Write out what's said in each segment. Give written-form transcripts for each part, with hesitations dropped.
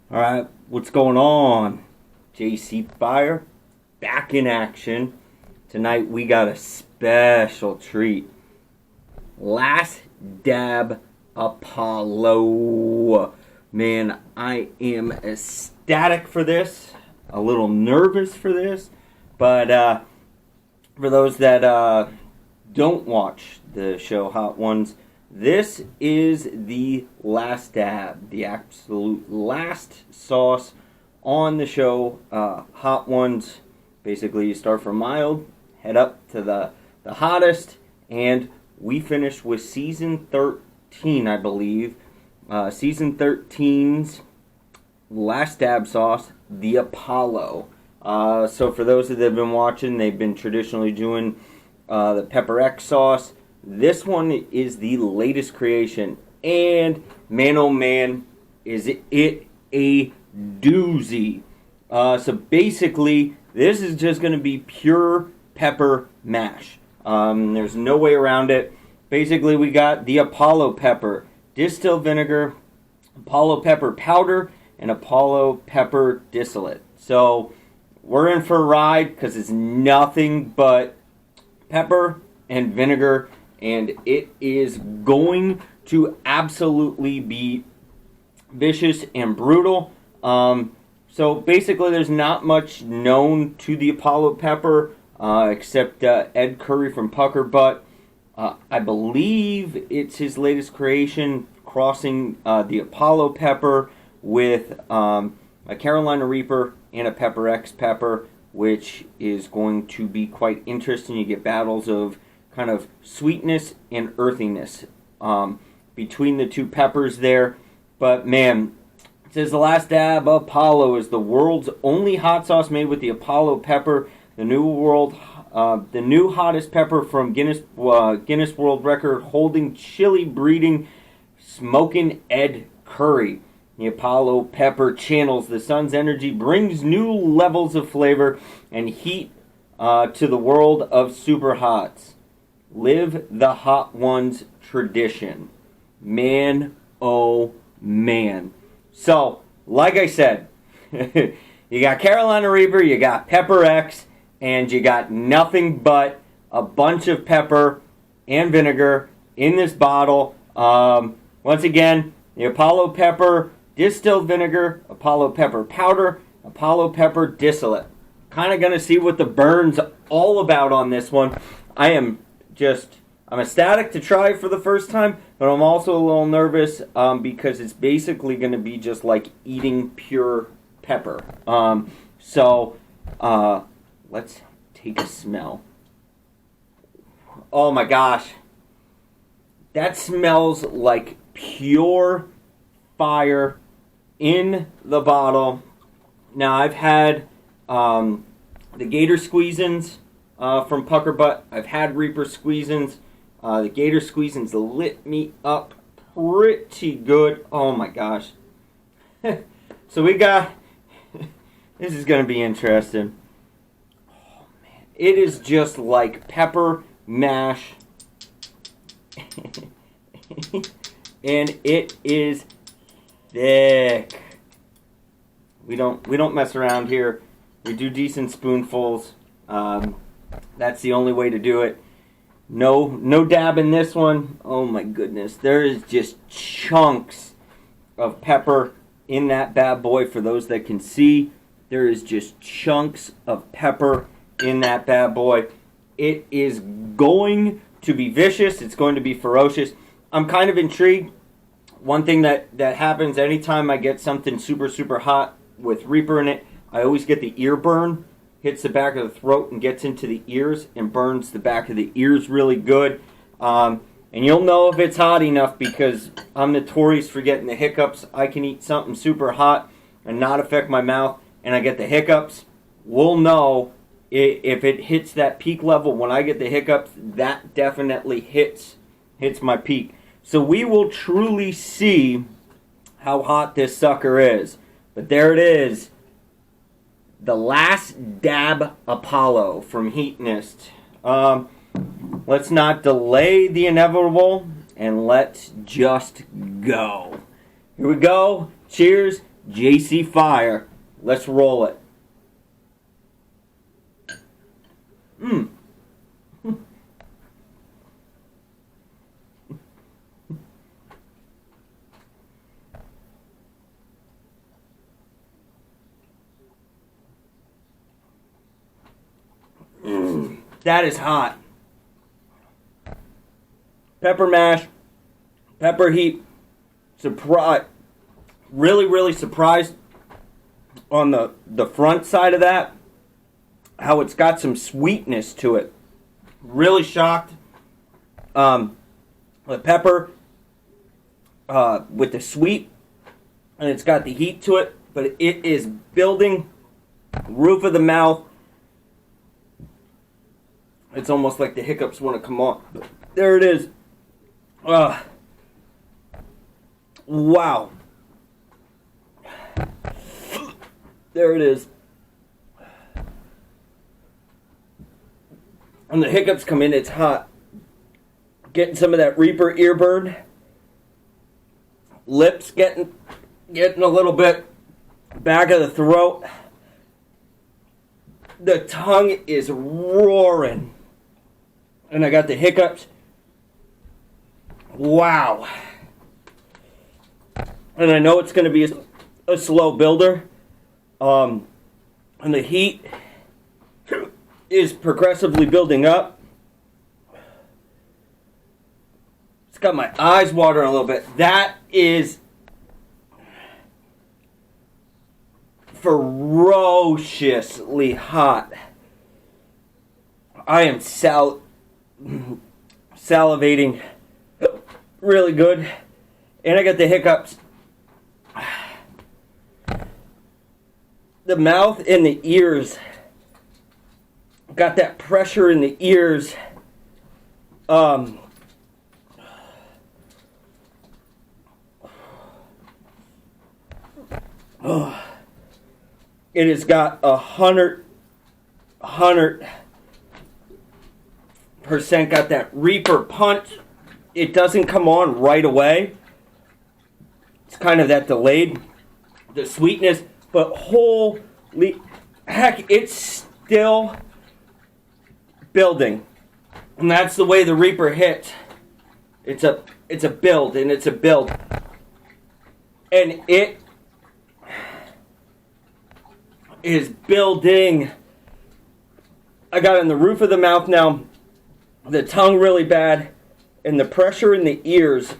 Alright, what's going on? JC Fire, back in action. Tonight we got a special treat. Last Dab Apollo. Man, I am ecstatic for this. A little nervous for this. But for those that don't watch the show Hot Ones, this is the last dab, the absolute last sauce on the show. Hot Ones, basically you start from mild, head up to the hottest, and we finished with season 13, I believe. Season 13's last dab sauce, the Apollo. So for those that have been watching, they've been traditionally doing the Pepper X sauce. This one is the latest creation, and man oh man, is it a doozy. So basically, this is just going to be pure pepper mash. There's no way around it. Basically, we got the Apollo pepper, distilled vinegar, Apollo pepper powder, and Apollo pepper distillate. So we're in for a ride because it's nothing but pepper and vinegar, and it is going to absolutely be vicious and brutal. So basically there's not much known to the Apollo pepper except Ed Curry from Pucker Butt. I believe it's his latest creation, crossing the Apollo pepper with a Carolina Reaper and a Pepper X pepper, which is going to be quite interesting. You get battles of kind of sweetness and earthiness between the two peppers there. But man, it says the last dab Apollo is the world's only hot sauce made with the Apollo pepper, the new hottest pepper from Guinness World Record holding chili breeding smoking Ed Curry. The Apollo pepper channels the sun's energy, brings new levels of flavor and heat to the world of super hots. Live the Hot Ones tradition. Man, oh man. So, like I said, you got Carolina Reaper, you got Pepper X, and you got nothing but a bunch of pepper and vinegar in this bottle. Once again, the Apollo pepper, distilled vinegar, Apollo pepper powder, Apollo pepper distillate. Kind of going to see what the burn's all about on this one. I'm ecstatic to try it for the first time, but I'm also a little nervous because it's basically going to be just like eating pure pepper. Let's take a smell. Oh my gosh. That smells like pure fire in the bottle. Now I've had the Gator Squeezins from Pucker Butt. I've had Reaper Squeezins. The Gator Squeezins lit me up pretty good. Oh my gosh. So we got, this is going to be interesting. Oh man, it is just like pepper mash. And it is thick. We don't mess around here. We do decent spoonfuls. That's the only way to do it. No dab in this one. Oh my goodness. There is just chunks of pepper in that bad boy. For those that can see, there is just chunks of pepper in that bad boy. It is going to be vicious. It's going to be ferocious. I'm kind of intrigued. One thing that happens anytime I get something super, super hot with Reaper in it, I always get the ear burn. Hits the back of the throat and gets into the ears and burns the back of the ears really good. And you'll know if it's hot enough because I'm notorious for getting the hiccups. I can eat something super hot and not affect my mouth, and I get the hiccups. We'll know if it hits that peak level. When I get the hiccups, that definitely hits my peak. So we will truly see how hot this sucker is. But there it is. The last dab Apollo from Heatnist. Let's not delay the inevitable and let's just go. Here we go. Cheers. JC Fire. Let's roll it. Mmm. That is hot. Pepper mash, pepper heat. Really surprised on the front side of that, how it's got some sweetness to it. Really shocked. The pepper with the sweet, and it's got the heat to it, but it is building roof of the mouth. It's almost like the hiccups want to come on. There it is. Wow. There it is. When the hiccups come in, it's hot. Getting some of that Reaper ear burn. Lips getting a little bit back of the throat. The tongue is roaring. And I got the hiccups. Wow. And I know it's going to be a slow builder. And the heat is progressively building up. It's got my eyes watering a little bit. That is ferociously hot. I am salivating really good. And I got the hiccups. The mouth and the ears. Got that pressure in the ears. It has got 100% got that Reaper punch. It doesn't come on right away. It's kind of that delayed, the sweetness, but holy heck, it's still building. And that's the way the Reaper hits. It's a build, and it's a build. And it is building. I got in the roof of the mouth now, the tongue really bad, and the pressure in the ears.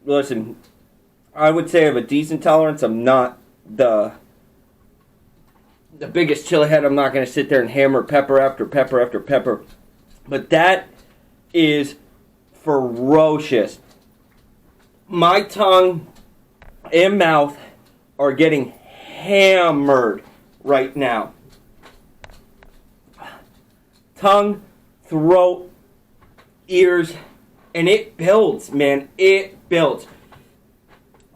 Listen, I would say I have a decent tolerance. I'm not the biggest chili head. I'm not going to sit there and hammer pepper after pepper after pepper. But that is ferocious. My tongue and mouth are getting hammered right now. Tongue, throat, ears, and it builds, man. It builds.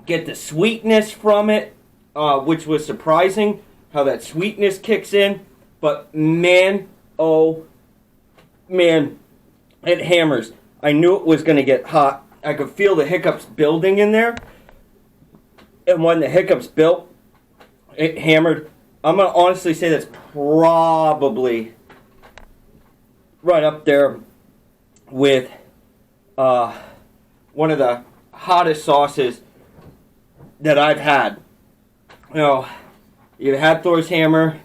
Get the sweetness from it, which was surprising, how that sweetness kicks in. But man, oh man, it hammers. I knew it was going to get hot. I could feel the hiccups building in there. And when the hiccups built, it hammered. I'm going to honestly say that's probably right up there with one of the hottest sauces that I've had. You know, you've had Thor's Hammer.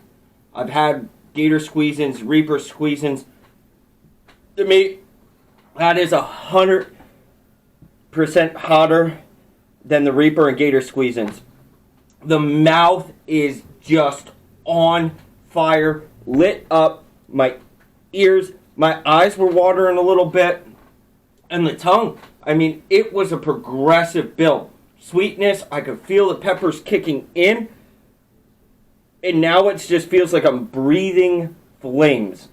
I've had Gator Squeezins, Reaper Squeezins. To me, that is 100% hotter than the Reaper and Gator Squeezins. The mouth is just on fire, lit up. My ears, my eyes were watering a little bit. And the tongue, I mean, it was a progressive build. Sweetness, I could feel the peppers kicking in. And now it just feels like I'm breathing flames.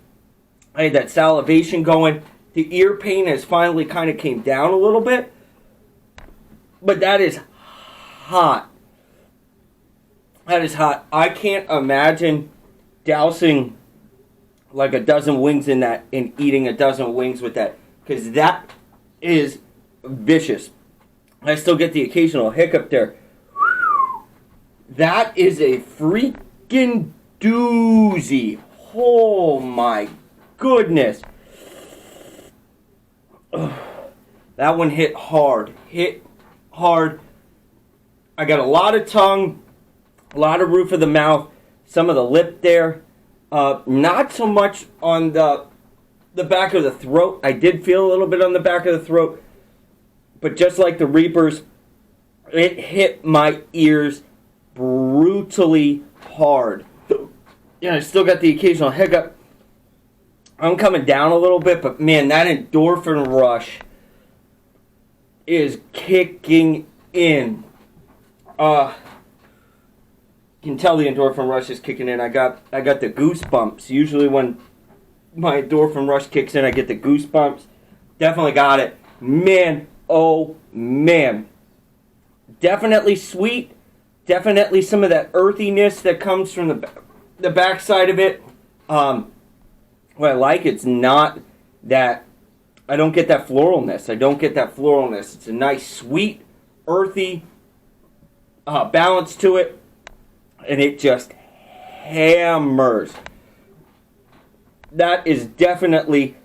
I had that salivation going. The ear pain has finally kind of came down a little bit. But that is hot. That is hot. I can't imagine dousing like a dozen wings in that and eating a dozen wings with that. Because that is vicious. I still get the occasional hiccup there. That is a freaking doozy. Oh my goodness. That one hit hard. Hit hard. I got a lot of tongue, a lot of roof of the mouth, some of the lip there. Not so much on the back of the throat. I did feel a little bit on the back of the throat. But just like the Reapers, it hit my ears brutally hard. Yeah, I still got the occasional hiccup. I'm coming down a little bit, but man, that endorphin rush is kicking in. You can tell the endorphin rush is kicking in. I got the goosebumps. Usually when my endorphin rush kicks in, I get the goosebumps. Definitely got it. Man, oh man. Definitely sweet. Definitely some of that earthiness that comes from the backside of it. What I like, it's not that, I don't get that floralness. It's a nice, sweet, earthy balance to it. And it just hammers. That is definitely,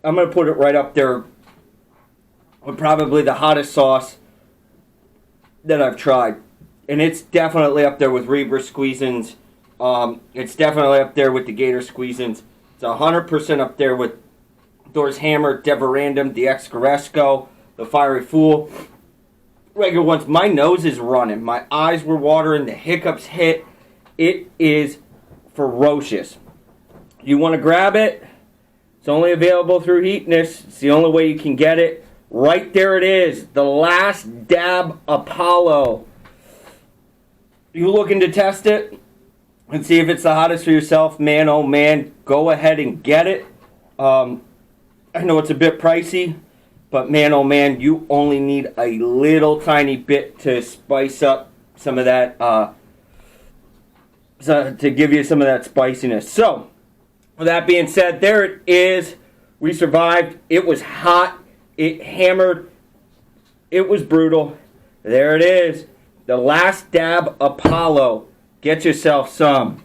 I'm going to put it right up there with probably the hottest sauce that I've tried. And it's definitely up there with Reaper Squeezins. It's definitely up there with the Gator Squeezins. It's 100% up there with Thor's Hammer, Deverandum, the Excaresco, the Fiery Fool. Regular ones. My nose is running. My eyes were watering. The hiccups hit. It is ferocious. You want to grab it? It's only available through Heatness. It's the only way you can get it. Right there it is. The Last Dab Apollo. You looking to test it and see if it's the hottest for yourself? Man, oh man, go ahead and get it. I know it's a bit pricey, but man, oh man, you only need a little tiny bit to spice up some of that, to give you some of that spiciness. So, with that being said, there it is. We survived. It was hot. It hammered. It was brutal. There it is. The Last Dab Apollo. Get yourself some.